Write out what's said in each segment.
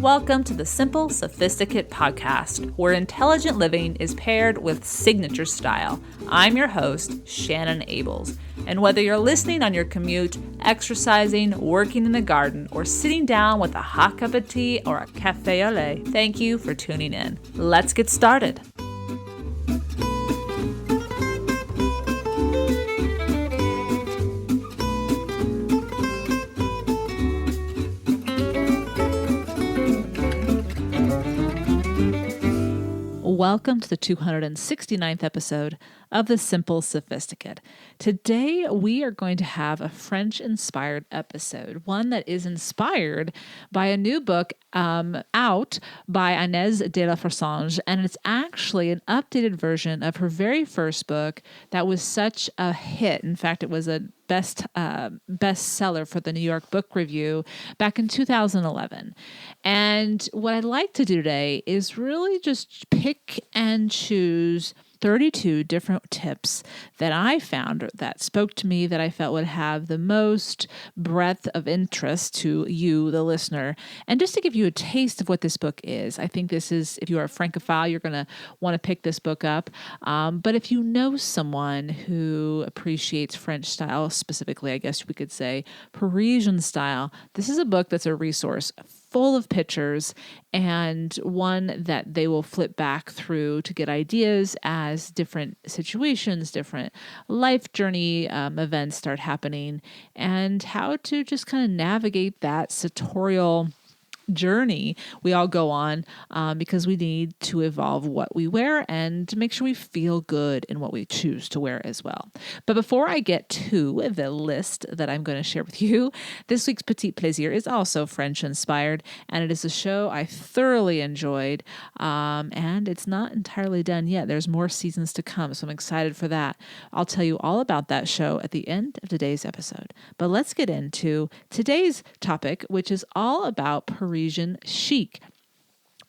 Welcome to the Simple Sophisticate podcast, where intelligent living is paired with signature style. I'm your host, Shannon Ables. And whether you're listening on your commute, exercising, working in the garden, or sitting down with a hot cup of tea or a café au lait, thank you for tuning in. Let's get started. Welcome to the 269th episode of the Simple Sophisticate. Today, we are going to have a French-inspired episode, one that is inspired by a new book out by Inès de la Forsange, and it's actually an updated version of her very first book that was such a hit. In fact, it was a bestseller for the New York Book Review back in 2011. And what I'd like to do today is really just pick and choose 32 different tips that I found that spoke to me, that I felt would have the most breadth of interest to you, the listener. And just to give you a taste of what this book is, I think this is, if you are a Francophile, you're going to want to pick this book up. But if you know someone who appreciates French style, specifically, I guess we could say Parisian style, this is a book that's a resource full of pictures and one that they will flip back through to get ideas as different situations, different life journey events start happening, and how to just kind of navigate that sartorial journey we all go on because we need to evolve what we wear and to make sure we feel good in what we choose to wear as well. But before I get to the list that I'm going to share with you, this week's Petit Plaisir is also French inspired, and it is a show I thoroughly enjoyed, and it's not entirely done yet. There's more seasons to come, so I'm excited for that. I'll tell you all about that show at the end of today's episode. But let's get into today's topic, which is all about Parisian chic.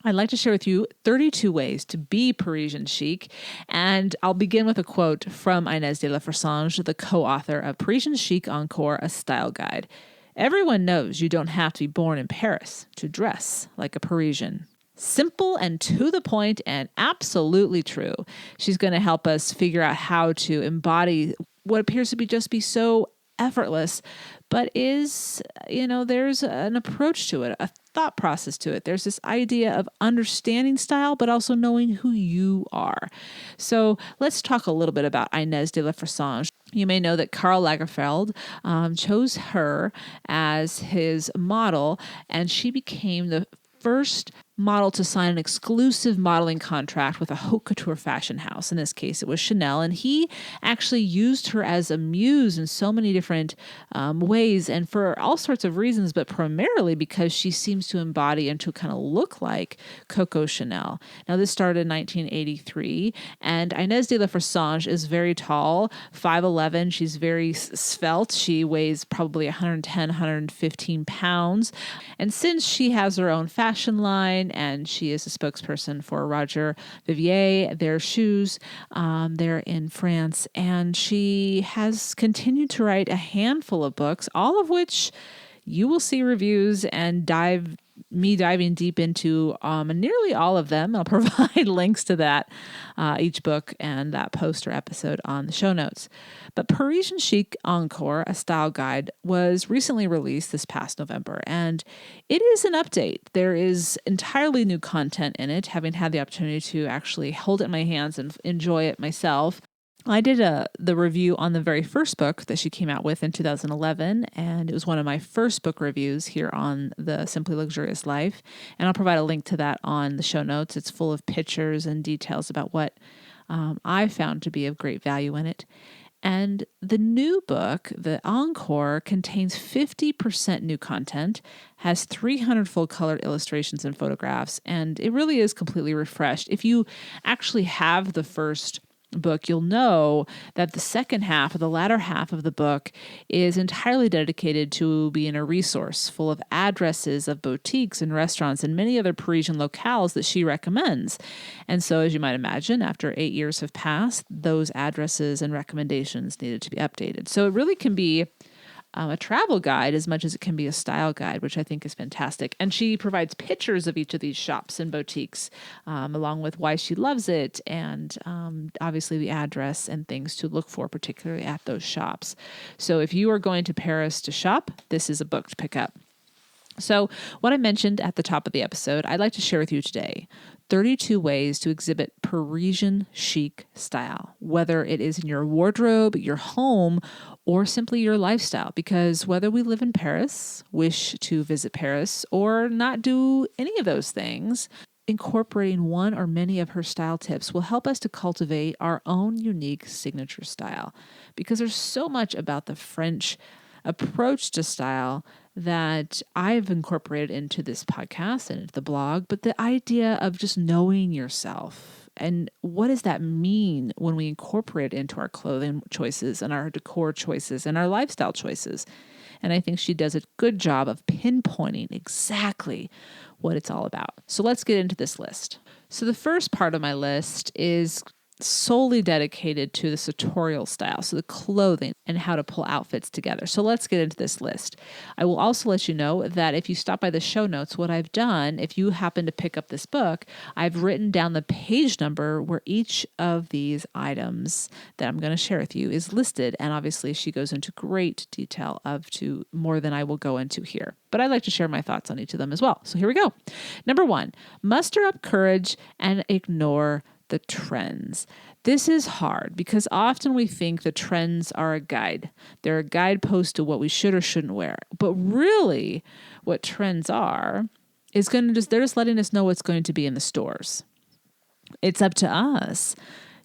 I'd like to share with you 32 ways to be Parisian chic, and I'll begin with a quote from Inès de la Forsange, the co-author of Parisian Chic Encore, a style guide. Everyone knows you don't have to be born in Paris to dress like a Parisian. Simple and to the point and absolutely true. She's going to help us figure out how to embody what appears to be so effortless, but is, there's an approach to it, a thought process to it. There's this idea of understanding style, but also knowing who you are. So let's talk a little bit about Inès de la Forsange. You may know that Karl Lagerfeld chose her as his model, and she became the first model to sign an exclusive modeling contract with a haute couture fashion house. In this case, it was Chanel, and he actually used her as a muse in so many different ways and for all sorts of reasons, but primarily because she seems to embody and to kind of look like Coco Chanel. Now, this started in 1983, and Inès de la Forsange is very tall, 5'11". She's very svelte. She weighs probably 110, 115 pounds. And since she has her own fashion line, and she is a spokesperson for Roger Vivier, their shoes. They're in France, and she has continued to write a handful of books, all of which you will see reviews and diving deep into nearly all of them. I'll provide links to that, each book and that post or episode on the show notes. But Parisian Chic Encore, a style guide, was recently released this past November, and it is an update. There is entirely new content in it, having had the opportunity to actually hold it in my hands and enjoy it myself. I did the review on the very first book that she came out with in 2011, and it was one of my first book reviews here on the Simply Luxurious Life, and I'll provide a link to that on the show notes. It's full of pictures and details about what I found to be of great value in it. And the new book, the Encore, contains 50% new content, has 300 full-color illustrations and photographs, and it really is completely refreshed. If you actually have the first book, you'll know that the second half, or the latter half of the book, is entirely dedicated to being a resource full of addresses of boutiques and restaurants and many other Parisian locales that she recommends. And so, as you might imagine, after 8 years have passed, those addresses and recommendations needed to be updated. So it really can be a travel guide as much as it can be a style guide, which I think is fantastic. And she provides pictures of each of these shops and boutiques, along with why she loves it and obviously the address and things to look for, particularly at those shops. So if you are going to Paris to shop, this is a book to pick up. So what I mentioned at the top of the episode, I'd like to share with you today 32 ways to exhibit Parisian chic style, whether it is in your wardrobe, your home, or simply your lifestyle. Because whether we live in Paris, wish to visit Paris, or not do any of those things, incorporating one or many of her style tips will help us to cultivate our own unique signature style. Because there's so much about the French approach to style that I've incorporated into this podcast and into the blog, but the idea of just knowing yourself and what does that mean when we incorporate it into our clothing choices and our decor choices and our lifestyle choices. And I think she does a good job of pinpointing exactly what it's all about. So let's get into this list. So the first part of my list is solely dedicated to the sartorial style, so the clothing and how to pull outfits together. So let's get into this list. I will also let you know that if you stop by the show notes, what I've done, if you happen to pick up this book, I've written down the page number where each of these items that I'm going to share with you is listed. And obviously she goes into great detail of to more than I will go into here. But I'd like to share my thoughts on each of them as well. So here we go. Number 1, muster up courage and ignore the trends. This is hard because often we think the trends are a guide. They're a guidepost to what we should or shouldn't wear. But really what trends are is they're just letting us know what's going to be in the stores. It's up to us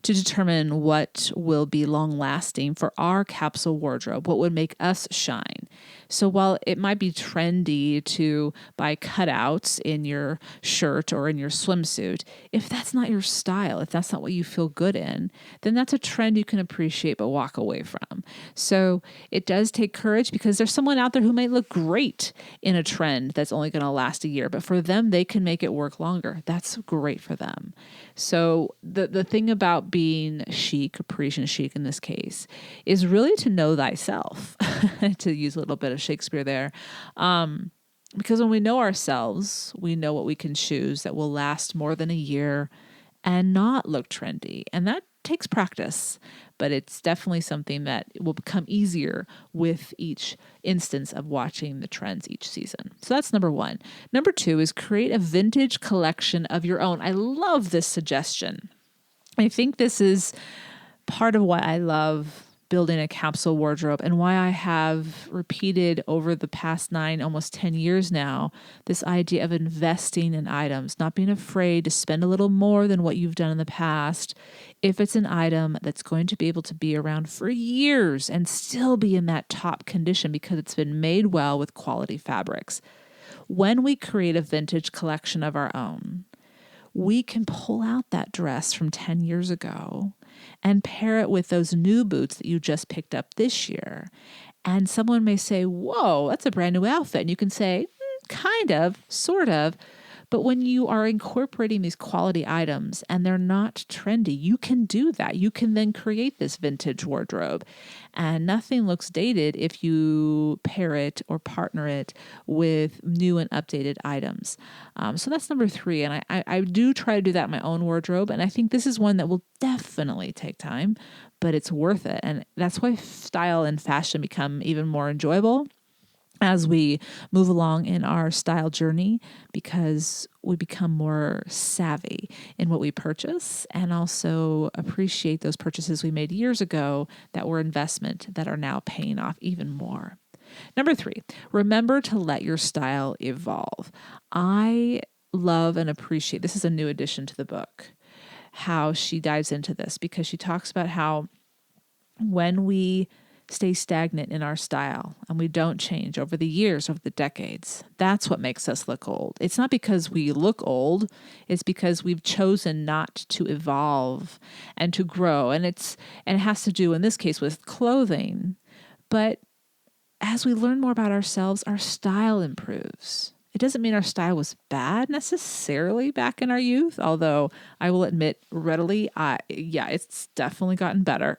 to determine what will be long lasting for our capsule wardrobe, what would make us shine. So while it might be trendy to buy cutouts in your shirt or in your swimsuit, if that's not your style, if that's not what you feel good in, then that's a trend you can appreciate but walk away from. So it does take courage because there's someone out there who might look great in a trend that's only going to last a year, but for them, they can make it work longer. That's great for them. So the thing about being chic, or Parisian chic in this case, is really to know thyself, to use a little bit of Shakespeare there. Because when we know ourselves, we know what we can choose that will last more than a year and not look trendy. And that takes practice, but it's definitely something that will become easier with each instance of watching the trends each season. So that's number 1. Number 2 is create a vintage collection of your own. I love this suggestion. I think this is part of why I love building a capsule wardrobe and why I have repeated over the past 9, almost 10 years now, this idea of investing in items, not being afraid to spend a little more than what you've done in the past if it's an item that's going to be able to be around for years and still be in that top condition because it's been made well with quality fabrics. When we create a vintage collection of our own, we can pull out that dress from 10 years ago and pair it with those new boots that you just picked up this year. And someone may say, whoa, that's a brand new outfit. And you can say, kind of, sort of. But when you are incorporating these quality items and they're not trendy, you can do that. You can then create this vintage wardrobe. And nothing looks dated if you pair it or partner it with new and updated items. So that's number 3. And I do try to do that in my own wardrobe. And I think this is one that will definitely take time, but it's worth it. And that's why style and fashion become even more enjoyable as we move along in our style journey, because we become more savvy in what we purchase and also appreciate those purchases we made years ago that were investment that are now paying off even more. Number 3, remember to let your style evolve. I love and appreciate, this is a new addition to the book, how she dives into this, because she talks about how when we stay stagnant in our style and we don't change over the years, over the decades. That's what makes us look old. It's not because we look old, it's because we've chosen not to evolve and to grow. And it has to do in this case with clothing. But as we learn more about ourselves, our style improves. It doesn't mean our style was bad necessarily back in our youth, although I will admit readily, it's definitely gotten better.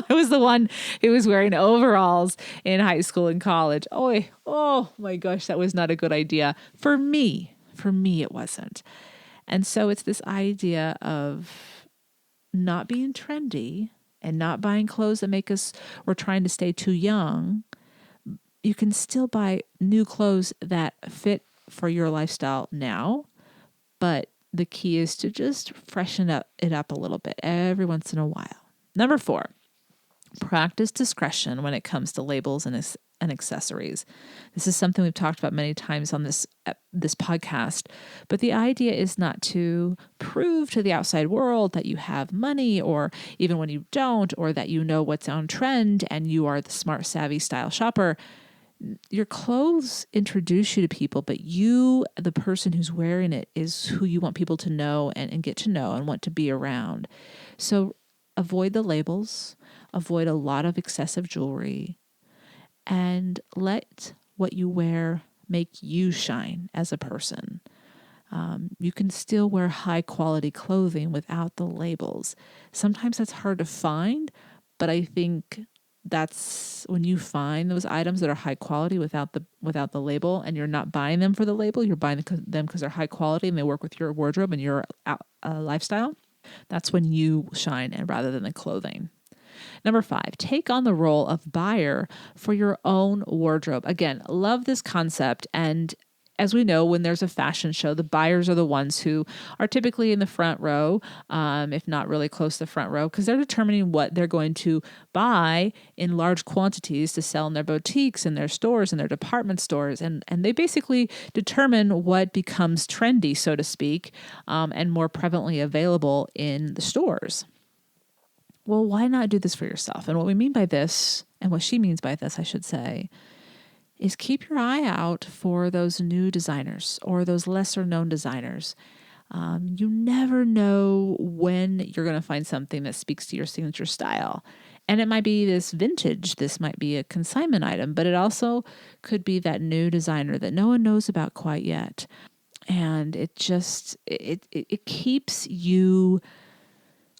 I was the one who was wearing overalls in high school and college. Oh my gosh, that was not a good idea. For me, it wasn't. And so it's this idea of not being trendy and not buying clothes that make us, we're trying to stay too young. You can still buy new clothes that fit for your lifestyle now, but the key is to just freshen it up a little bit every once in a while. Number 4, practice discretion when it comes to labels and accessories. This is something we've talked about many times on this podcast, but the idea is not to prove to the outside world that you have money, or even when you don't, or that you know what's on trend and you are the smart, savvy style shopper. Your clothes introduce you to people, but you, the person who's wearing it, is who you want people to know and get to know and want to be around. So avoid the labels, avoid a lot of excessive jewelry, and let what you wear make you shine as a person. You can still wear high quality clothing without the labels. Sometimes that's hard to find, but I think that's when you find those items that are high quality without the label, and you're not buying them for the label, you're buying them because they're high quality and they work with your wardrobe and your lifestyle. That's when you shine, and rather than the clothing. Number 5, take on the role of buyer for your own wardrobe. Again, love this concept. And as we know, when there's a fashion show, the buyers are the ones who are typically in the front row, if not really close to the front row, because they're determining what they're going to buy in large quantities to sell in their boutiques, in their stores, in their department stores. And they basically determine what becomes trendy, so to speak, and more prevalently available in the stores. Well, why not do this for yourself? And what we mean by this, and what she means by this, I should say, is keep your eye out for those new designers or those lesser known designers. You never know when you're going to find something that speaks to your signature style. And it might be this vintage, this might be a consignment item, but it also could be that new designer that no one knows about quite yet. And it keeps you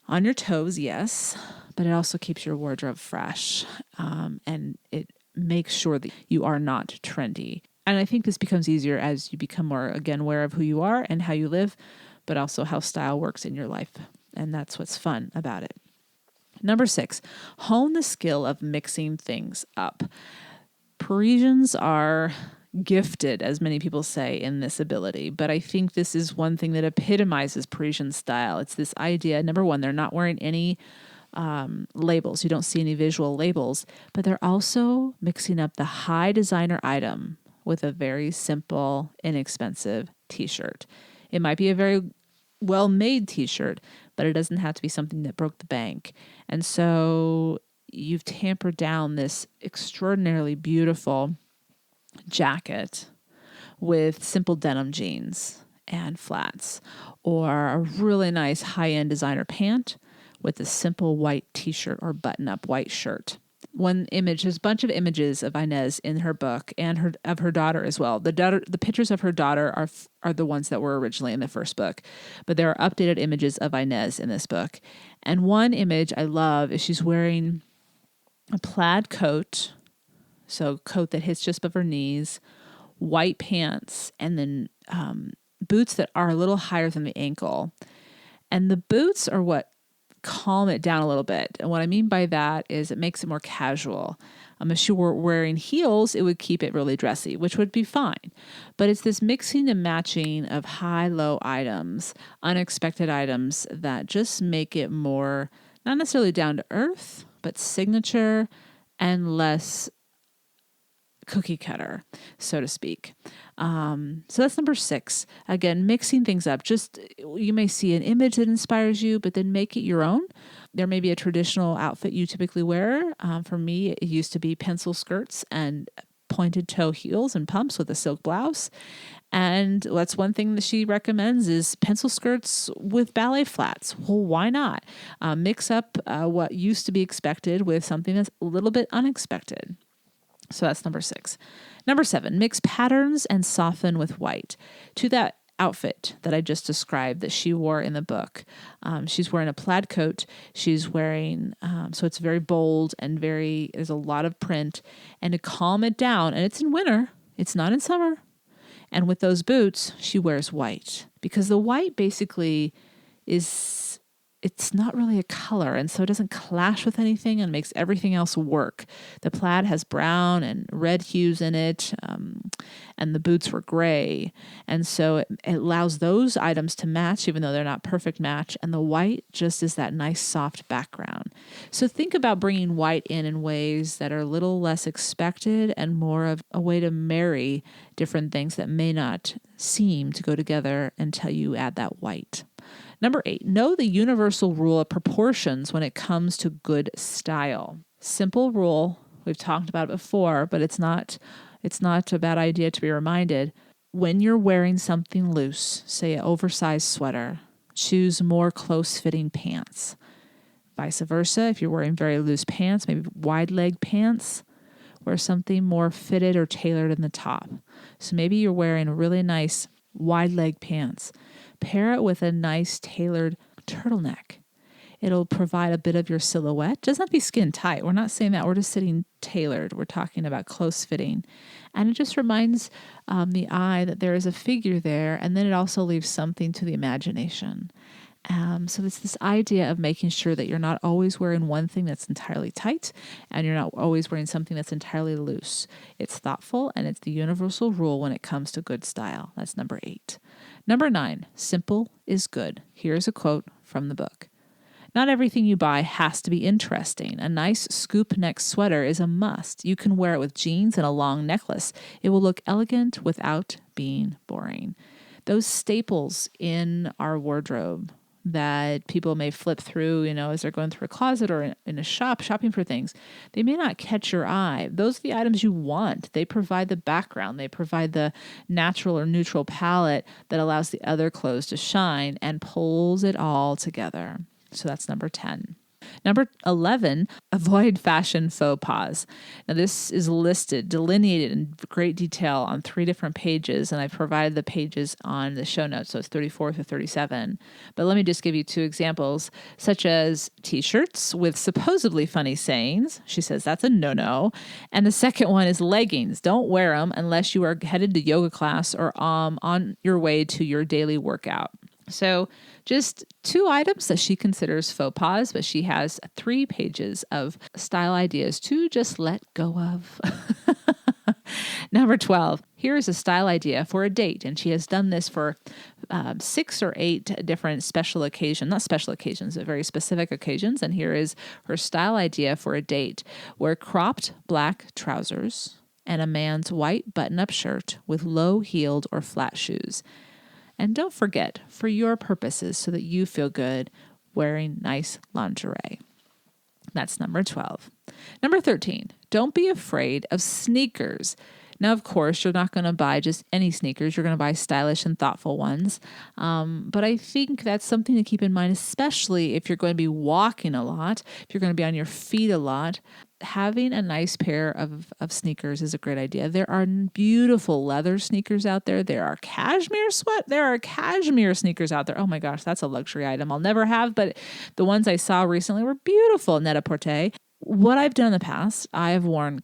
on your toes, yes, but it also keeps your wardrobe fresh. And it makes sure that you are not trendy. And I think this becomes easier as you become more, again, aware of who you are and how you live, but also how style works in your life. And that's what's fun about it. Number 6, hone the skill of mixing things up. Parisians are gifted, as many people say, in this ability. But I think this is one thing that epitomizes Parisian style. It's this idea, number 1, they're not wearing any labels. You don't see any visual labels, but they're also mixing up the high designer item with a very simple, inexpensive t-shirt. It might be a very well-made t-shirt, but it doesn't have to be something that broke the bank. And so you've tampered down this extraordinarily beautiful jacket with simple denim jeans and flats, or a really nice high-end designer pant with a simple white t-shirt or button-up white shirt. One image, there's a bunch of images of Inez in her book and of her daughter as well. The pictures of her daughter are the ones that were originally in the first book, but there are updated images of Inez in this book. And one image I love is she's wearing a plaid coat, so a coat that hits just above her knees, white pants, and then boots that are a little higher than the ankle. And the boots are what calm it down a little bit. And what I mean by that is it makes it more casual. If she were wearing heels, it would keep it really dressy, which would be fine. But it's this mixing and matching of high-low items, unexpected items that just make it more, not necessarily down to earth, but signature and less cookie cutter, so to speak. So that's number 6. Again, mixing things up. Just you may see an image that inspires you, but then make it your own. There may be a traditional outfit you typically wear. For me, it used to be pencil skirts and pointed toe heels and pumps with a silk blouse. And that's one thing that she recommends is pencil skirts with ballet flats. Well, why not? Mix up what used to be expected with something that's a little bit unexpected. So that's number 6. Number 7, mix patterns and soften with white. To that outfit that I just described that she wore in the book, she's wearing a plaid coat. She's wearing, so it's very bold and there's a lot of print. And to calm it down, and it's in winter, it's not in summer. And with those boots, she wears white because the white basically it's not really a color, and so it doesn't clash with anything and makes everything else work. The plaid has brown and red hues in it, and the boots were gray. And so it allows those items to match, even though they're not perfect match, and the white just is that nice soft background. So think about bringing white in ways that are a little less expected and more of a way to marry different things that may not seem to go together until you add that white. Number 8, know the universal rule of proportions when it comes to good style. Simple rule, we've talked about it before, but it's not a bad idea to be reminded. When you're wearing something loose, say an oversized sweater, choose more close-fitting pants. Vice versa, if you're wearing very loose pants, maybe wide leg pants, wear something more fitted or tailored in the top. So maybe you're wearing a really nice wide leg pants. Pair it with a nice tailored turtleneck. It'll provide a bit of your silhouette. Doesn't have to be skin tight. We're not saying that. We're just saying tailored. We're talking about close fitting. And it just reminds the eye that there is a figure there. And then it also leaves something to the imagination. So it's this idea of making sure that you're not always wearing one thing that's entirely tight and you're not always wearing something that's entirely loose. It's thoughtful and it's the universal rule when it comes to good style. That's number 8. Number 9, simple is good. Here's a quote from the book. Not everything you buy has to be interesting. A nice scoop neck sweater is a must. You can wear it with jeans and a long necklace. It will look elegant without being boring. Those staples in our wardrobe that people may flip through, as they're going through a closet or in a shop, shopping for things, they may not catch your eye. Those are the items you want. They provide the background. They provide the natural or neutral palette that allows the other clothes to shine and pulls it all together. So that's number 10. Number 11, avoid fashion faux pas. Now this is delineated in great detail on 3 different pages, and I've provided the pages on the show notes, so it's 34 to 37. But let me just give you 2 examples, such as t-shirts with supposedly funny sayings. She says that's a no-no. And the second one is leggings. Don't wear them unless you are headed to yoga class or on your way to your daily workout. So just 2 items that she considers faux pas, but she has 3 pages of style ideas to just let go of. Number 12, here is a style idea for a date. And she has done this for 6 or 8 different special occasions, not special occasions, but very specific occasions. And here is her style idea for a date. Wear cropped black trousers and a man's white button-up shirt with low-heeled or flat shoes. And don't forget, for your purposes, so that you feel good, wearing nice lingerie. That's number 12. Number 13, don't be afraid of sneakers. Now, of course, you're not going to buy just any sneakers. You're going to buy stylish and thoughtful ones. But I think that's something to keep in mind, especially if you're going to be walking a lot, if you're going to be on your feet a lot. Having a nice pair of sneakers is a great idea. There are beautiful leather sneakers out there. There are cashmere sneakers out there. Oh my gosh, that's a luxury item I'll never have, but the ones I saw recently were beautiful, net-a-porter. What I've done in the past, I've worn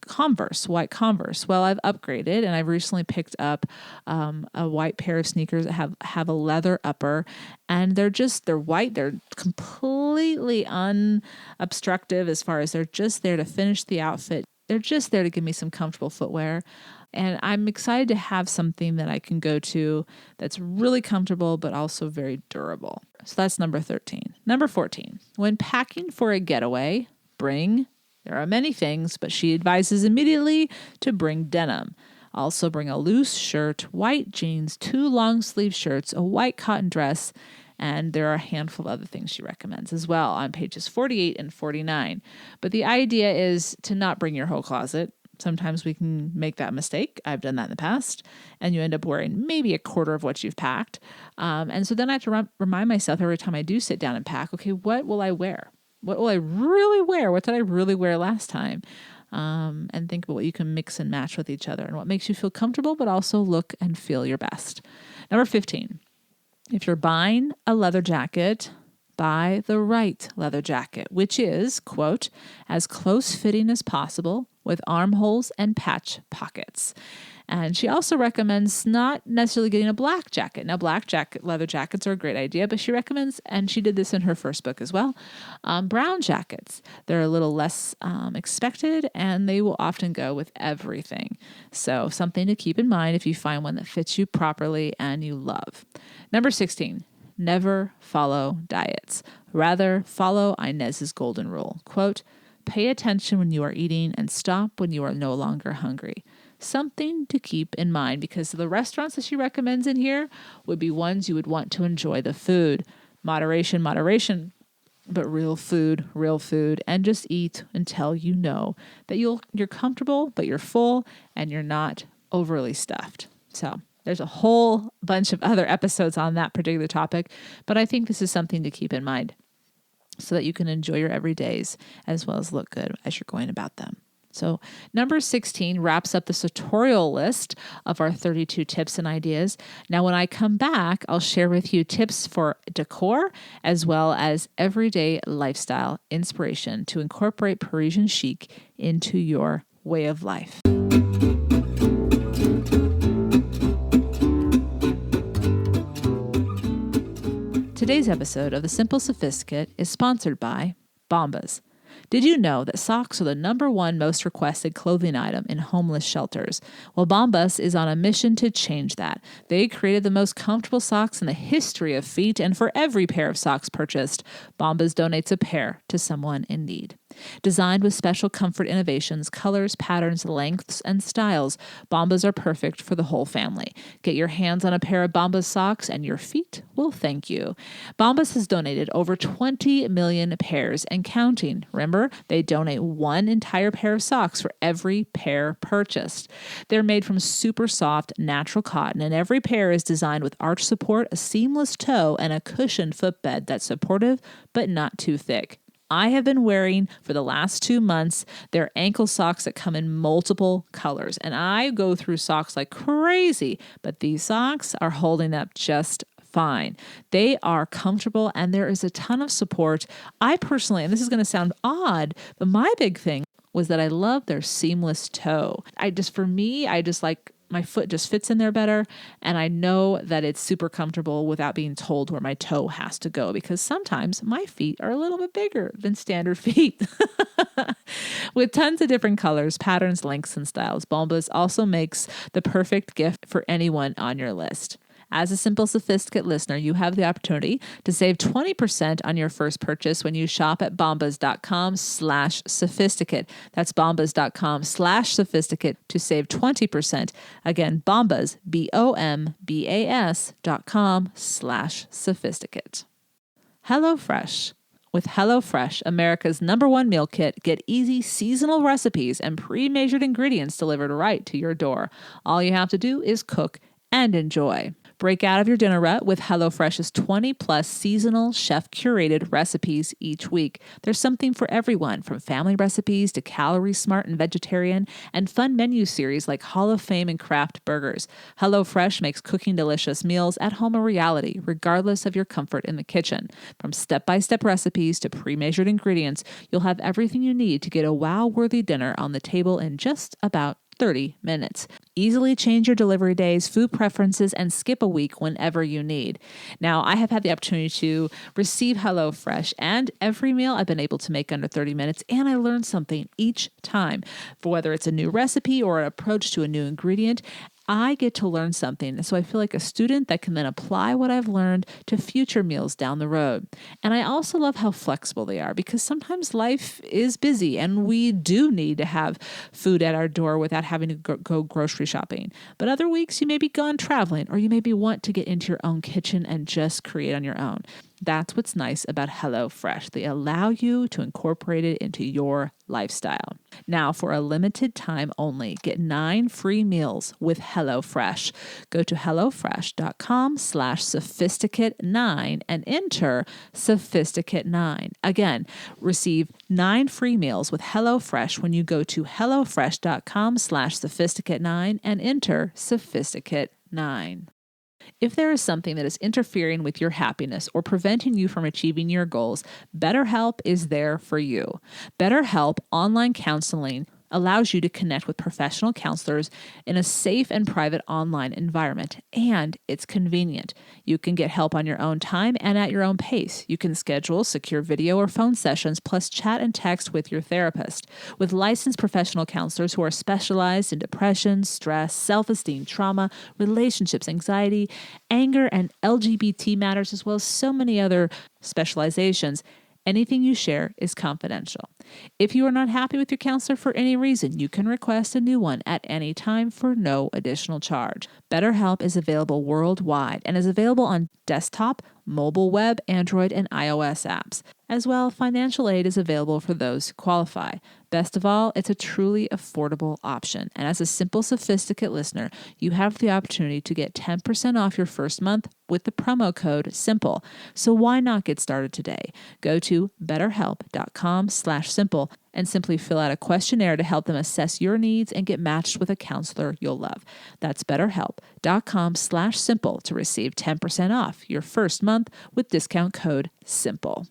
white Converse. Well, I've upgraded and I've recently picked up a white pair of sneakers that have a leather upper, and they're white. They're completely unobstructive as far as they're just there to finish the outfit. They're just there to give me some comfortable footwear. And I'm excited to have something that I can go to that's really comfortable, but also very durable. So that's number 13. Number 14, when packing for a getaway, bring There are many things, but she advises immediately to bring denim. Also bring a loose shirt, white jeans, 2 long sleeve shirts, a white cotton dress, and there are a handful of other things she recommends as well on pages 48 and 49. But the idea is to not bring your whole closet. Sometimes we can make that mistake. I've done that in the past, and you end up wearing maybe a quarter of what you've packed. And so then I have to remind myself every time I do sit down and pack, okay, what will I wear? What will I really wear? What did I really wear last time? And think about what you can mix and match with each other and what makes you feel comfortable, but also look and feel your best. Number 15, if you're buying a leather jacket, buy the right leather jacket, which is, quote, as close fitting as possible with armholes and patch pockets. And she also recommends not necessarily getting a black jacket. Now, leather jackets are a great idea, but she recommends, and she did this in her first book as well, brown jackets. They're a little less expected, and they will often go with everything. So something to keep in mind if you find one that fits you properly and you love. Number 16, never follow diets. Rather, follow Inez's golden rule. Quote, pay attention when you are eating and stop when you are no longer hungry. Something to keep in mind, because the restaurants that she recommends in here would be ones you would want to enjoy the food. Moderation, but real food, and just eat until you know that you're comfortable, but you're full and you're not overly stuffed. So there's a whole bunch of other episodes on that particular topic, but I think this is something to keep in mind so that you can enjoy your everydays as well as look good as you're going about them. So number 16 wraps up the Sartorial list of our 32 tips and ideas. Now, when I come back, I'll share with you tips for decor as well as everyday lifestyle inspiration to incorporate Parisian chic into your way of life. Today's episode of The Simple Sophisticate is sponsored by Bombas. Did you know that socks are the #1 most requested clothing item in homeless shelters? Well, Bombas is on a mission to change that. They created the most comfortable socks in the history of feet, and for every pair of socks purchased, Bombas donates a pair to someone in need. Designed with special comfort innovations, colors, patterns, lengths, and styles, Bombas are perfect for the whole family. Get your hands on a pair of Bombas socks and your feet will thank you. Bombas has donated over 20 million pairs and counting. Remember, they donate 1 entire pair of socks for every pair purchased. They're made from super soft, natural cotton, and every pair is designed with arch support, a seamless toe, and a cushioned footbed that's supportive but not too thick. I have been wearing for the last 2 months their ankle socks that come in multiple colors, and I go through socks like crazy, but these socks are holding up just fine. They are comfortable and there is a ton of support. I personally, and this is going to sound odd, but my big thing was that I love their seamless toe. I just like my foot just fits in there better, and I know that it's super comfortable without being told where my toe has to go, because sometimes my feet are a little bit bigger than standard feet. With tons of different colors, patterns, lengths, and styles, Bombas also makes the perfect gift for anyone on your list. As a Simple Sophisticate listener, you have the opportunity to save 20% on your first purchase when you shop at bombas.com/sophisticate. That's bombas.com/sophisticate to save 20%. Again, Bombas, BOMBAS.com/sophisticate. HelloFresh. With HelloFresh, America's #1 meal kit, get easy seasonal recipes and pre-measured ingredients delivered right to your door. All you have to do is cook and enjoy. Break out of your dinner rut with HelloFresh's 20-plus seasonal chef-curated recipes each week. There's something for everyone, from family recipes to calorie-smart and vegetarian, and fun menu series like Hall of Fame and craft burgers. HelloFresh makes cooking delicious meals at home a reality, regardless of your comfort in the kitchen. From step-by-step recipes to pre-measured ingredients, you'll have everything you need to get a wow-worthy dinner on the table in just about 30 minutes. Easily change your delivery days, food preferences, and skip a week whenever you need. Now, I have had the opportunity to receive HelloFresh, and every meal I've been able to make under 30 minutes, and I learned something each time, for whether it's a new recipe or an approach to a new ingredient. I get to learn something. So I feel like a student that can then apply what I've learned to future meals down the road. And I also love how flexible they are because sometimes life is busy and we do need to have food at our door without having to go grocery shopping. But other weeks you may be gone traveling or you maybe want to get into your own kitchen and just create on your own. That's what's nice about HelloFresh. They allow you to incorporate it into your lifestyle. Now, for a limited time only, get 9 free meals with HelloFresh. Go to hellofresh.com/sophisticate9 and enter Sophisticate9. Again, receive 9 free meals with HelloFresh when you go to hellofresh.com/sophisticate9 and enter Sophisticate9. If there is something that is interfering with your happiness or preventing you from achieving your goals, BetterHelp is there for you. BetterHelp online counseling allows you to connect with professional counselors in a safe and private online environment, and it's convenient. You can get help on your own time and at your own pace. You can schedule secure video or phone sessions, plus chat and text with your therapist. With licensed professional counselors who are specialized in depression, stress, self-esteem, trauma, relationships, anxiety, anger, and LGBT matters, as well as so many other specializations, anything you share is confidential. If you are not happy with your counselor for any reason, you can request a new one at any time for no additional charge. BetterHelp is available worldwide and is available on desktop, mobile web, Android, and iOS apps. As well, financial aid is available for those who qualify. Best of all, it's a truly affordable option. And as a Simple Sophisticate listener, you have the opportunity to get 10% off your first month with the promo code SIMPLE. So why not get started today? Go to betterhelp.com/simple and simply fill out a questionnaire to help them assess your needs and get matched with a counselor you'll love. That's betterhelp.com/simple to receive 10% off your first month with discount code SIMPLE.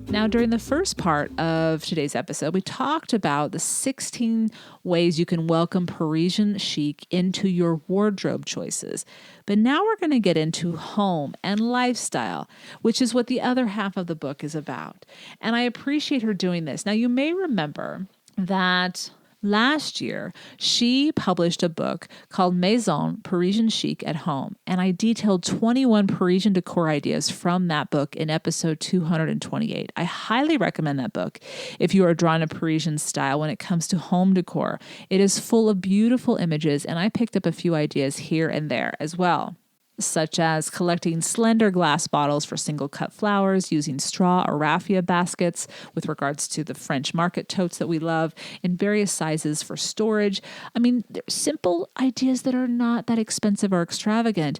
Now, during the first part of today's episode, we talked about the 16 ways you can welcome Parisian chic into your wardrobe choices. But now we're going to get into home and lifestyle, which is what the other half of the book is about. And I appreciate her doing this. Now, you may remember that last year, she published a book called Maison Parisian Chic at Home, and I detailed 21 Parisian decor ideas from that book in episode 228. I highly recommend that book if you are drawn to Parisian style when it comes to home decor. It is full of beautiful images, and I picked up a few ideas here and there as well, such as collecting slender glass bottles for single cut flowers, using straw or raffia baskets with regards to the French market totes that we love in various sizes for storage. I mean, they're simple ideas that are not that expensive or extravagant.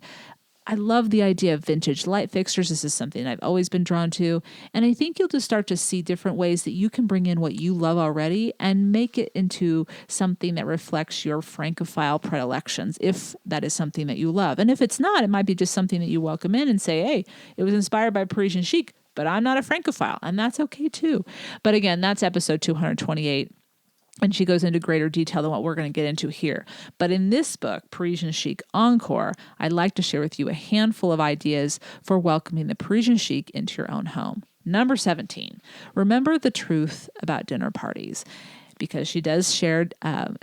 I love the idea of vintage light fixtures. This is something I've always been drawn to. And I think you'll just start to see different ways that you can bring in what you love already and make it into something that reflects your Francophile predilections, if that is something that you love. And if it's not, it might be just something that you welcome in and say, hey, it was inspired by Parisian chic, but I'm not a Francophile. And that's okay too. But again, that's episode 228. And she goes into greater detail than what we're going to get into here. But in this book, Parisian Chic Encore, I'd like to share with you a handful of ideas for welcoming the Parisian chic into your own home. Number 17, remember the truth about dinner parties, because she does share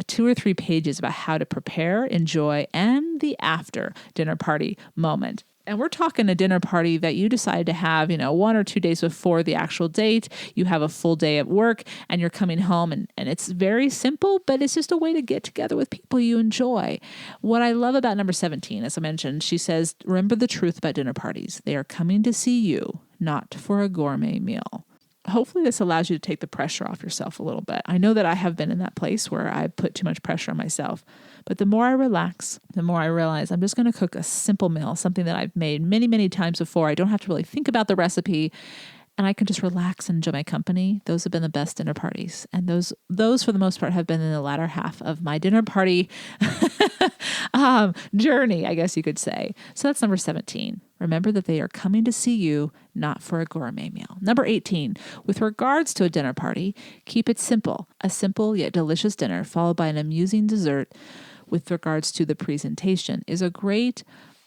2 or 3 pages about how to prepare, enjoy, and the after dinner party moment. And we're talking a dinner party that you decide to have, 1 or 2 days before the actual date. You have a full day at work and you're coming home and it's very simple, but it's just a way to get together with people you enjoy. What I love about number 17, as I mentioned, she says, remember the truth about dinner parties. They are coming to see you, not for a gourmet meal. Hopefully this allows you to take the pressure off yourself a little bit. I know that I have been in that place where I put too much pressure on myself. But the more I relax, the more I realize I'm just going to cook a simple meal, something that I've made many, many times before. I don't have to really think about the recipe, and I can just relax and enjoy my company. Those have been the best dinner parties. And those for the most part, have been in the latter half of my dinner party journey, I guess you could say. So that's number 17. Remember that they are coming to see you, not for a gourmet meal. Number 18, with regards to a dinner party, keep it simple. A simple yet delicious dinner followed by an amusing dessert with regards to the presentation is a great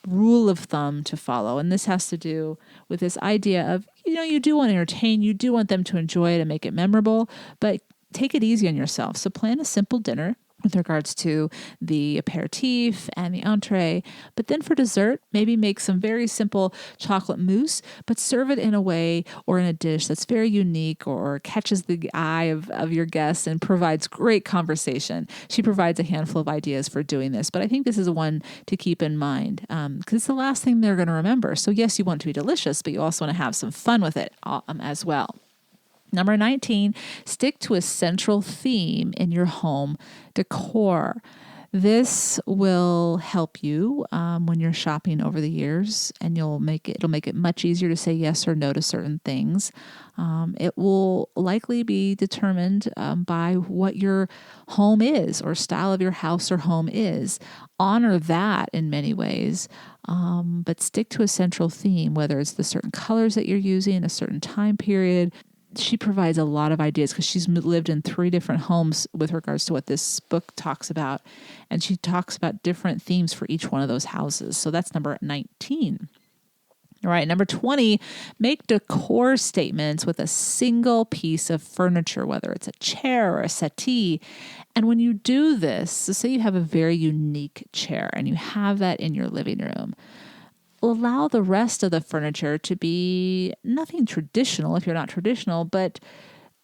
rule of thumb to follow. And this has to do with this idea of, you do want to entertain, you do want them to enjoy it and make it memorable, but take it easy on yourself. So plan a simple dinner with regards to the aperitif and the entree. But then for dessert, maybe make some very simple chocolate mousse, but serve it in a way or in a dish that's very unique or catches the eye of your guests and provides great conversation. She provides a handful of ideas for doing this, but I think this is one to keep in mind because it's the last thing they're going to remember. So yes, you want it to be delicious, but you also want to have some fun with it as well. Number 19, stick to a central theme in your home decor. This will help you when you're shopping over the years, and it'll make it much easier to say yes or no to certain things. It will likely be determined by what your home is or style of your house or home is. Honor that in many ways, but stick to a central theme, whether it's the certain colors that you're using, a certain time period. She provides a lot of ideas because she's lived in 3 different homes with regards to what this book talks about. And she talks about different themes for each one of those houses. So that's number 19. All right, number 20, make decor statements with a single piece of furniture, whether it's a chair or a settee. And when you do this, so say you have a very unique chair and you have that in your living room, allow the rest of the furniture to be nothing traditional if you're not traditional, but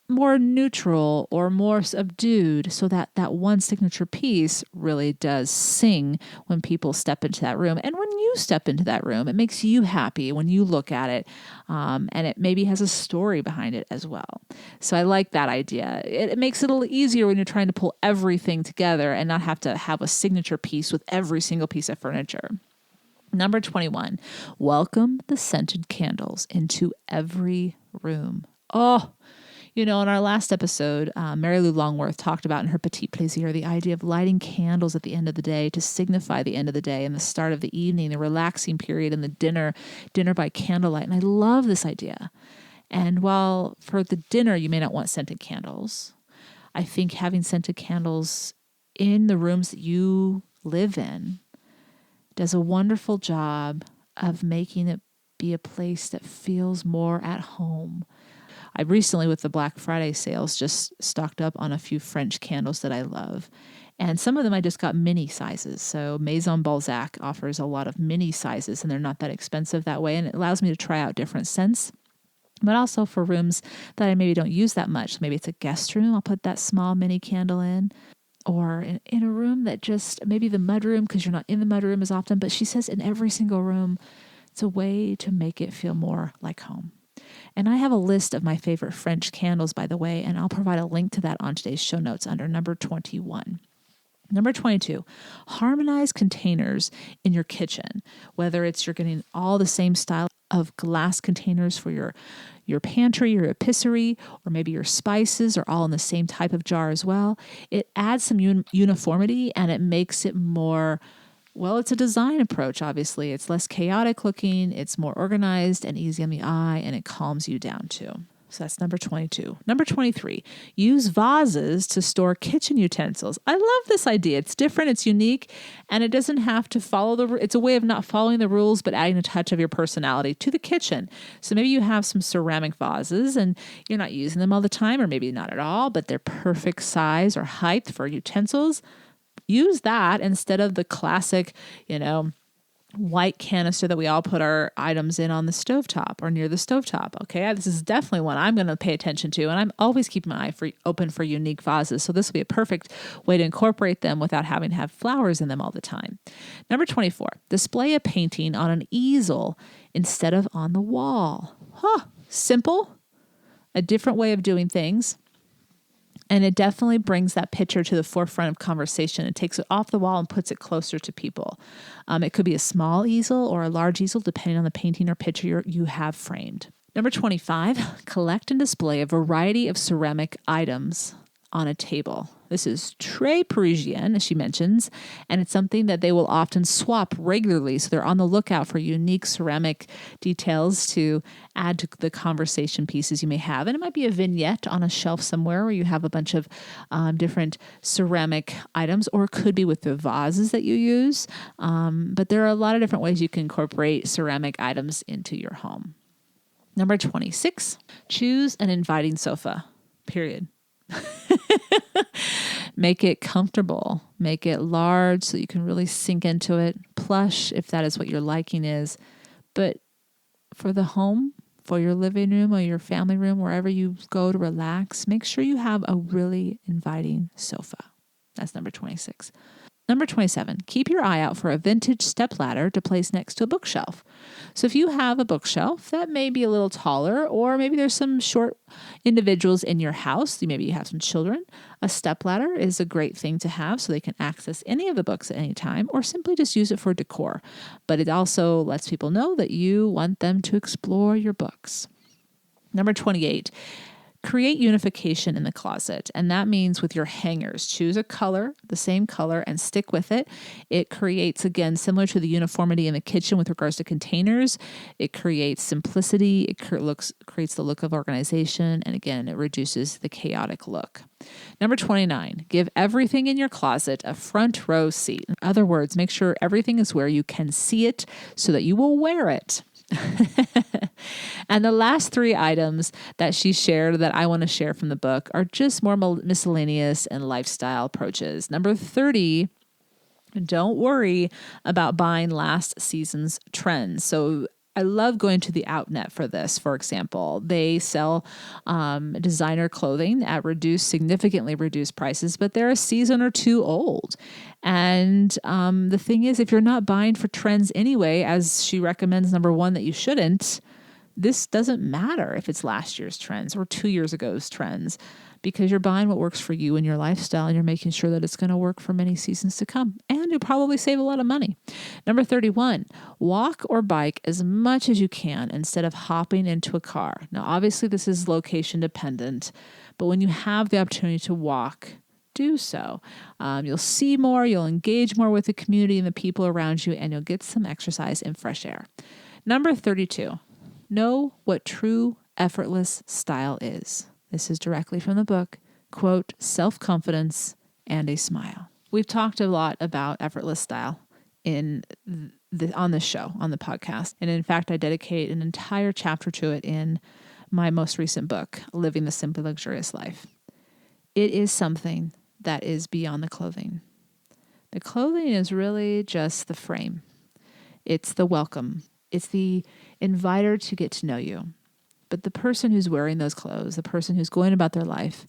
more neutral or more subdued so that that one signature piece really does sing when people step into that room. And when you step into that room, it makes you happy when you look at it, and it maybe has a story behind it as well. So I like that idea. It makes it a little easier when you're trying to pull everything together and not have to have a signature piece with every single piece of furniture. Number 21, welcome the scented candles into every room. Oh, in our last episode, Mary Lou Longworth talked about in her Petit Plaisir the idea of lighting candles at the end of the day to signify the end of the day and the start of the evening, the relaxing period, and the dinner by candlelight. And I love this idea. And while for the dinner you may not want scented candles, I think having scented candles in the rooms that you live in does a wonderful job of making it be a place that feels more at home. I recently, with the Black Friday sales, just stocked up on a few French candles that I love. And some of them I just got mini sizes. So Maison Balzac offers a lot of mini sizes, and they're not that expensive that way. And it allows me to try out different scents. But also for rooms that I maybe don't use that much. Maybe it's a guest room. I'll put that small mini candle in. Or in a room that just, maybe the mudroom, because you're not in the mudroom as often, but she says in every single room, it's a way to make it feel more like home. And I have a list of my favorite French candles, by the way, and I'll provide a link to that on today's show notes under number 21. Number 22, harmonize containers in your kitchen, whether it's you're getting all the same style of glass containers for your pantry, your épicerie, or maybe your spices are all in the same type of jar as well. It adds some uniformity and it makes it more, well, it's a design approach, obviously. It's less chaotic looking, it's more organized and easy on the eye, and it calms you down too. So that's number 22. Number 23, use vases to store kitchen utensils. I love this idea. It's different, it's unique, and it doesn't have to follow it's a way of not following the rules, but adding a touch of your personality to the kitchen. So maybe you have some ceramic vases and you're not using them all the time, or maybe not at all, but they're perfect size or height for utensils. Use that instead of the classic, white canister that we all put our items in on the stovetop or near the stovetop. Okay, this is definitely one I'm going to pay attention to, and I'm always keeping my eye open for unique vases. So this will be a perfect way to incorporate them without having to have flowers in them all the time. Number 24, display a painting on an easel instead of on the wall. Simple, a different way of doing things. And it definitely brings that picture to the forefront of conversation. It takes it off the wall and puts it closer to people. It could be a small easel or a large easel, depending on the painting or picture you have framed. Number 25, collect and display a variety of ceramic items on a table. This is très Parisian, as she mentions, and it's something that they will often swap regularly. So they're on the lookout for unique ceramic details to add to the conversation pieces you may have. And it might be a vignette on a shelf somewhere where you have a bunch of different ceramic items, or it could be with the vases that you use. But there are a lot of different ways you can incorporate ceramic items into your home. Number 26, choose an inviting sofa, period. Make it comfortable, make it large so you can really sink into it, plush if that is what your liking is. But for the home, for your living room or your family room, wherever you go to relax, make sure you have a really inviting sofa. That's number 26. Number 27, keep your eye out for a vintage stepladder to place next to a bookshelf. So if you have a bookshelf that may be a little taller, or maybe there's some short individuals in your house, maybe you have some children, a stepladder is a great thing to have so they can access any of the books at any time, or simply just use it for decor. But it also lets people know that you want them to explore your books. Number 28, create unification in the closet, and that means with your hangers. Choose a color, the same color, and stick with it. It creates, again, similar to the uniformity in the kitchen with regards to containers, it creates simplicity, it creates the look of organization, and again, it reduces the chaotic look. Number 29, give everything in your closet a front row seat. In other words, make sure everything is where you can see it so that you will wear it. And the last three items that she shared that I want to share from the book are just more miscellaneous and lifestyle approaches. Number 30, don't worry about buying last season's trends. So I love going to the Outnet for this, for example. They sell designer clothing at significantly reduced prices, but they're a season or two old. And the thing is, if you're not buying for trends anyway, as she recommends, number one, that you shouldn't, this doesn't matter if it's last year's trends or 2 years ago's trends, because you're buying what works for you and your lifestyle, and you're making sure that it's going to work for many seasons to come. And you'll probably save a lot of money. Number 31, walk or bike as much as you can instead of hopping into a car. Now, obviously, this is location dependent, but when you have the opportunity to walk, do so. You'll see more, you'll engage more with the community and the people around you, and you'll get some exercise and fresh air. Number 32, know what true effortless style is. This is directly from the book, quote, self-confidence and a smile. We've talked a lot about effortless style on this show, on the podcast. And in fact, I dedicate an entire chapter to it in my most recent book, Living the Simply Luxurious Life. It is something that is beyond the clothing. The clothing is really just the frame. It's the welcome. It's the inviter to get to know you. But the person who's wearing those clothes, the person who's going about their life,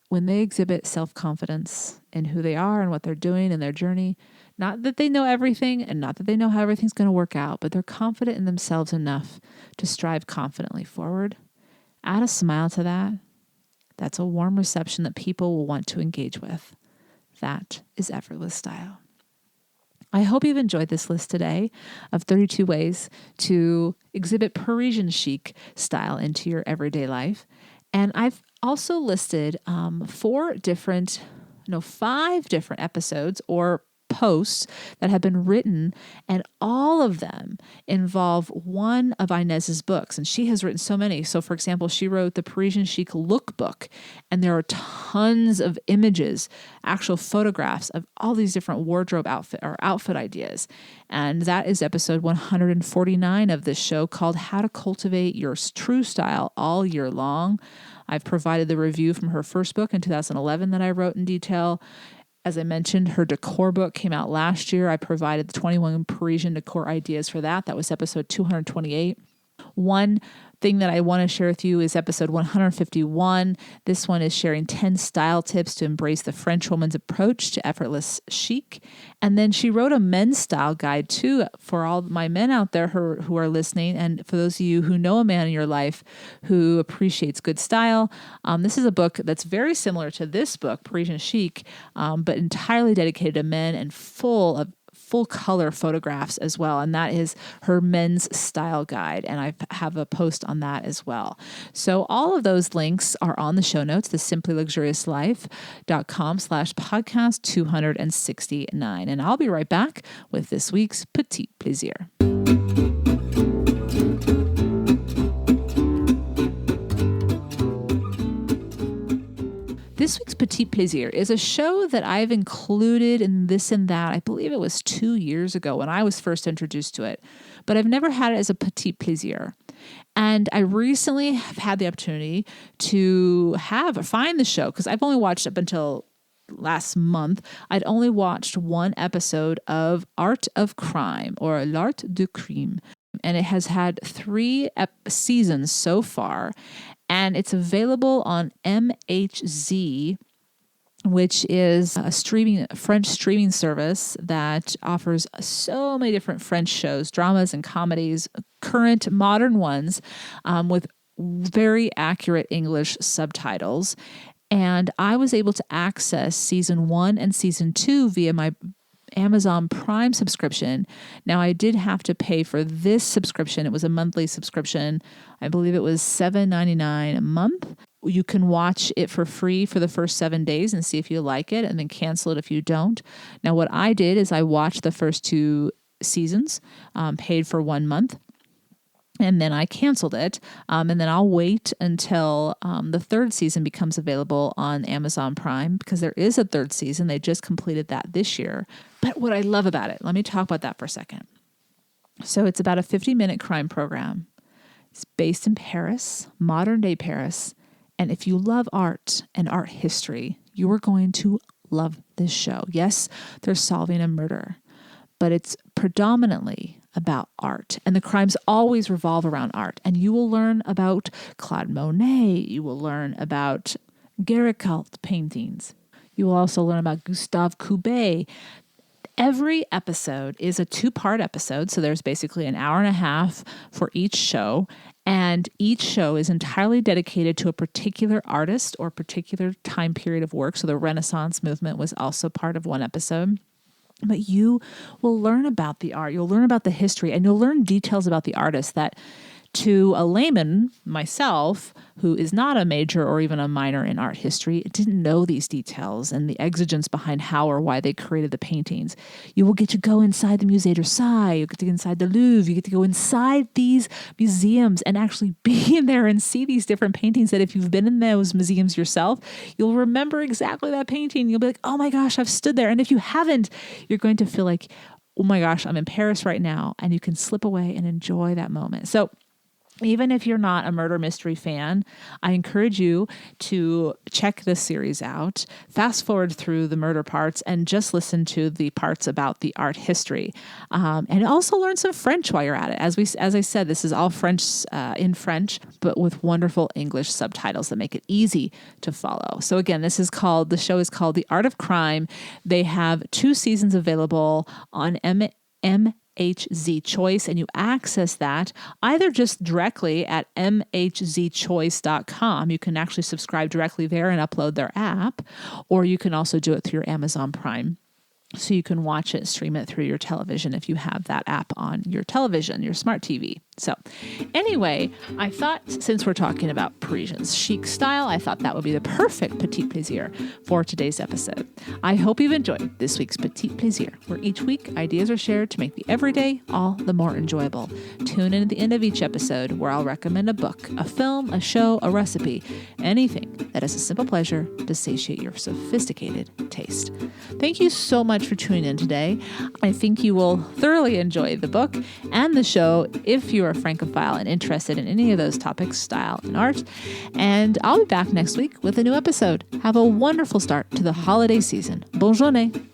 when they exhibit self-confidence in who they are and what they're doing in their journey, not that they know everything and not that they know how everything's going to work out, but they're confident in themselves enough to strive confidently forward. Add a smile to that. That's a warm reception that people will want to engage with. That is effortless style. I hope you've enjoyed this list today of 32 ways to exhibit Parisian chic style into your everyday life. And I've also listed 5 different episodes or posts that have been written, and all of them involve one of Inez's books, and she has written so many. So for example, she wrote the Parisian Chic lookbook, and there are tons of images, actual photographs of all these different wardrobe outfit ideas. And that is episode 149 of this show, called How to Cultivate Your True Style All Year Long. I've provided the review from her first book in 2011 that I wrote in detail. As I mentioned, her decor book came out last year. I provided the 21 Parisian decor ideas for that. That was episode 228. One thing that I want to share with you is episode 151. This one is sharing 10 style tips to embrace the French woman's approach to effortless chic. And then she wrote a men's style guide too for all my men out there who are listening. And for those of you who know a man in your life who appreciates good style, this is a book that's very similar to this book, Parisian Chic, but entirely dedicated to men and full full color photographs as well. And that is her men's style guide. And I have a post on that as well. So all of those links are on the show notes, the simplyluxuriouslife.com/podcast 269. And I'll be right back with this week's Petit Plaisir. This week's Petit Plaisir is a show that I've included in This and That. I believe it was 2 years ago when I was first introduced to it, but I've never had it as a Petit Plaisir. And I recently have had the opportunity to find the show, because I've only watched up until last month. I'd only watched one episode of Art of Crime, or L'Art du Crime. And it has had 3 seasons so far. And it's available on MHZ, which is a French streaming service that offers so many different French shows, dramas and comedies, current modern ones, with very accurate English subtitles. And I was able to access season 1 and season 2 via my Amazon Prime subscription. Now, I did have to pay for this subscription. It was a monthly subscription. I believe it was $7.99 a month. You can watch it for free for the first 7 days and see if you like it, and then cancel it if you don't. Now, what I did is I watched the first 2 seasons, paid for 1 month, and then I canceled it. And then I'll wait until the 3rd season becomes available on Amazon Prime, because there is a 3rd season. They just completed that this year. But what I love about it, let me talk about that for a second. So it's about a 50-minute crime program. It's based in Paris, modern day Paris. And if you love art and art history, you are going to love this show. Yes, they're solving a murder, but it's predominantly about art. And the crimes always revolve around art. And you will learn about Claude Monet. You will learn about Géricault paintings. You will also learn about Gustave Courbet. Every episode is a 2-part episode. So there's basically an hour and a half for each show. And each show is entirely dedicated to a particular artist or particular time period of work. So the Renaissance movement was also part of one episode. But you will learn about the art, you'll learn about the history, and you'll learn details about the artist that, to a layman, myself, who is not a major or even a minor in art history, didn't know these details and the exigence behind how or why they created the paintings. You will get to go inside the Musée d'Orsay, you get to go inside the Louvre, you get to go inside these museums and actually be in there and see these different paintings that if you've been in those museums yourself, you'll remember exactly that painting. You'll be like, oh my gosh, I've stood there. And if you haven't, you're going to feel like, oh my gosh, I'm in Paris right now. And you can slip away and enjoy that moment. So even if you're not a murder mystery fan, I encourage you to check this series out, fast forward through the murder parts, and just listen to the parts about the art history. And also learn some French while you're at it. As I said, this is all French, in French, but with wonderful English subtitles that make it easy to follow. So again, the show is called The Art of Crime. They have 2 seasons available on MHZ Choice, and you access that either just directly at mhzchoice.com. You can actually subscribe directly there and upload their app, or you can also do it through your Amazon Prime. So you can watch it, stream it through your television if you have that app on your television, your smart TV. So anyway, I thought, since we're talking about Parisian chic style, I thought that would be the perfect Petit Plaisir for today's episode. I hope you've enjoyed this week's Petit Plaisir, where each week ideas are shared to make the everyday all the more enjoyable. Tune in at the end of each episode where I'll recommend a book, a film, a show, a recipe, anything that is a simple pleasure to satiate your sophisticated taste. Thank you so much for tuning in today. I think you will thoroughly enjoy the book and the show if you're a Francophile and interested in any of those topics, style and art. And I'll be back next week with a new episode. Have a wonderful start to the holiday season. Bonne journée.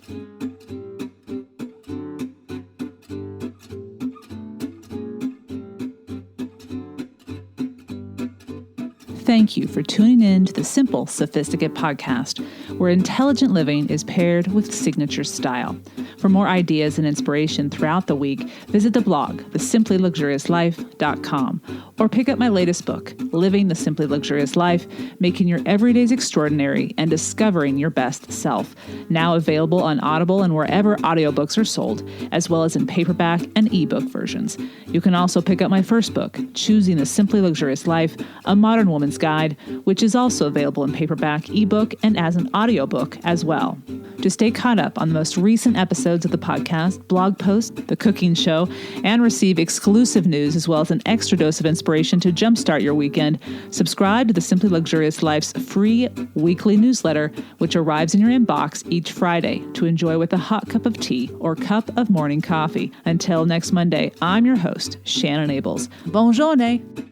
Thank you for tuning in to the Simple Sophisticate podcast, where intelligent living is paired with signature style. For For more ideas and inspiration throughout the week, visit the blog, thesimplyluxuriouslife.com, or pick up my latest book, Living the Simply Luxurious Life, Making Your Everydays Extraordinary and Discovering Your Best Self, now available on Audible and wherever audiobooks are sold, as well as in paperback and ebook versions. You can also pick up my first book, Choosing the Simply Luxurious Life, A Modern Woman's Guide, which is also available in paperback, ebook, and as an audiobook as well. To stay caught up on the most recent episodes of the podcast, blog posts, the cooking show, and receive exclusive news as well as an extra dose of inspiration to jumpstart your weekend, subscribe to the Simply Luxurious Life's free weekly newsletter, which arrives in your inbox each Friday to enjoy with a hot cup of tea or cup of morning coffee. Until next Monday, I'm your host, Shannon Ables. Bonne journée!